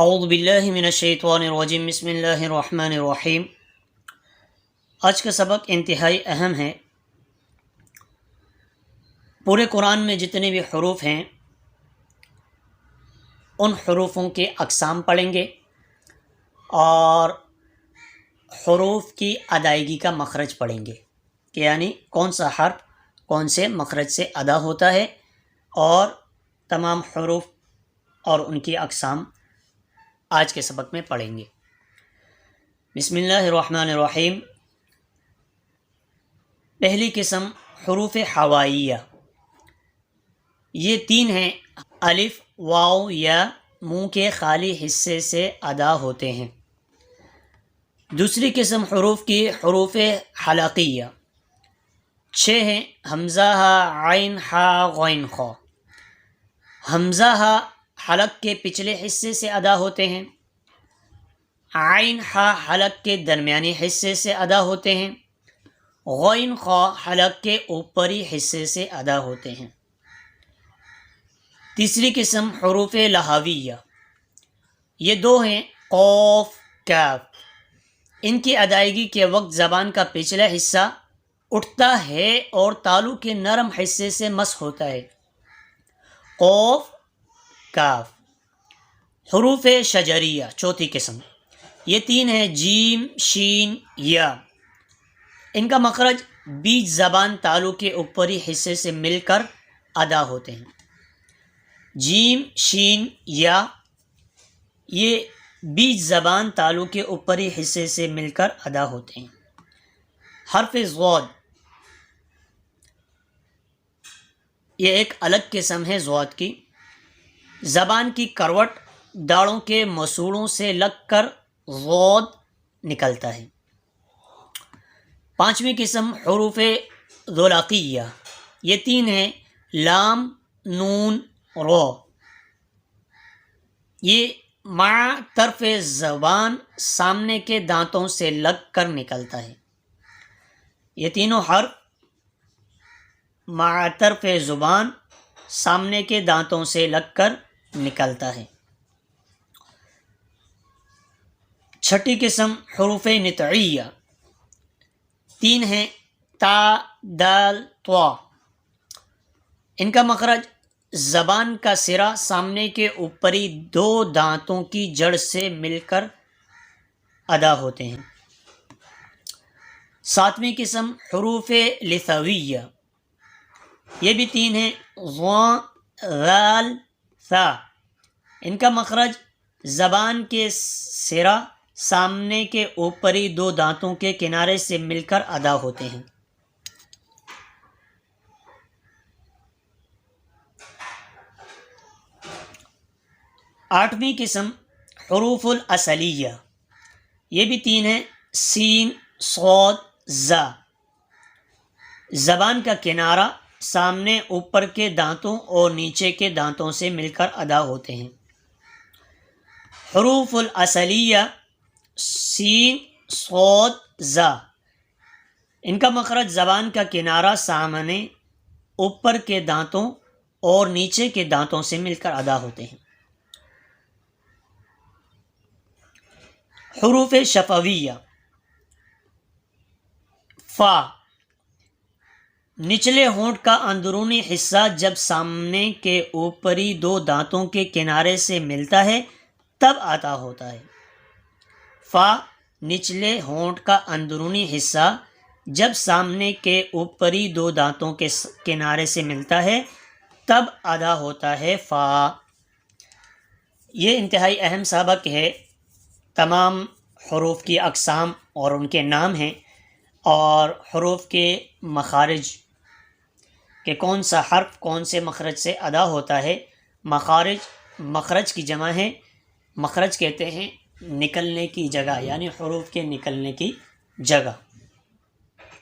اعوذ باللہ من الشیطان الرجیم بسم اللہ الرحمن الرحیم۔ آج کا سبق انتہائی اہم ہے۔ پورے قرآن میں جتنے بھی حروف ہیں ان حروفوں کے اقسام پڑھیں گے اور حروف کی ادائیگی کا مخرج پڑھیں گے کہ یعنی کون سا حرف کون سے مخرج سے ادا ہوتا ہے، اور تمام حروف اور ان کی اقسام آج کے سبق میں پڑھیں گے۔ بسم اللہ الرحمن الرحیم۔ پہلی قسم حروف ہوائیہ، یہ تین ہیں۔ الف، واو یا منہ کے خالی حصے سے ادا ہوتے ہیں۔ دوسری قسم حروف کی حروف حلقیہ، 6 ہیں۔ حمزہ ہا، عین ہا، غین خا۔ حمزہ ہا حلق کے پچھلے حصے سے ادا ہوتے ہیں، عین ہا حلق کے درمیانی حصے سے ادا ہوتے ہیں، غین خا حلق کے اوپری حصے سے ادا ہوتے ہیں۔ تیسری قسم حروف لہویہ، یہ 2 ہیں۔ قاف، کاف۔ ان کی ادائیگی کے وقت زبان کا پچھلا حصہ اٹھتا ہے اور تالو کے نرم حصے سے مس ہوتا ہے۔ قاف، کاف۔ حروف شجریہ، چوتھی قسم، یہ 3 ہیں۔ جیم، شین، یا۔ ان کا مخرج بیچ زبان تالو کے اوپری حصے سے مل کر ادا ہوتے ہیں۔ جیم، شین، یا، یہ بیچ زبان تالو کے اوپری حصے سے مل کر ادا ہوتے ہیں۔ حرف ضاد، یہ ایک الگ قسم ہے ضاد کی۔ زبان کی کروٹ داڑوں کے مسوڑوں سے لگ کر ضاد نکلتا ہے۔ پانچویں قسم حروف ذولاقیہ، یہ 3 ہیں۔ لام، نون، رو۔ یہ مع طرف زبان سامنے کے دانتوں سے لگ کر نکلتا ہے۔ یہ تینوں حرف مع طرف زبان سامنے کے دانتوں سے لگ کر نکلتا ہے۔ چھٹی قسم حروف نطعیہ، 3 ہیں۔ تا، دال، طا۔ ان کا مخرج زبان کا سرا سامنے کے اوپری 2 دانتوں کی جڑ سے مل کر ادا ہوتے ہیں۔ ساتویں قسم حروف لثویہ، یہ بھی 3 ہیں۔ ظا، ذال، ثا۔ ان کا مخرج زبان کے سرا سامنے کے اوپری 2 دانتوں کے کنارے سے مل کر ادا ہوتے ہیں۔ آٹھویں قسم حروف الاصلیہ، یہ بھی 3 ہیں۔ سین، صاد، زا۔ زبان کا کنارہ سامنے اوپر کے دانتوں اور نیچے کے دانتوں سے مل کر ادا ہوتے ہیں۔ حروف الاصلیہ، سین، صاد، زا۔ ان کا مخرج زبان کا کنارہ سامنے اوپر کے دانتوں اور نیچے کے دانتوں سے مل کر ادا ہوتے ہیں۔ حروف شفویہ، فا۔ نچلے ہونٹ کا اندرونی حصہ جب سامنے کے اوپری 2 دانتوں کے کنارے سے ملتا ہے تب ادا ہوتا ہے۔ فا، نچلے ہونٹ کا اندرونی حصہ جب سامنے کے اوپری 2 دانتوں کے کنارے سے ملتا ہے تب ادا ہوتا ہے فا۔ یہ انتہائی اہم سبق ہے۔ تمام حروف کی اقسام اور ان کے نام ہیں، اور حروف کے مخارج کہ کون سا حرف کون سے مخرج سے ادا ہوتا ہے۔ مخرج کی جمع ہے، مخرج کہتے ہیں نکلنے کی جگہ، یعنی حروف کے نکلنے کی جگہ۔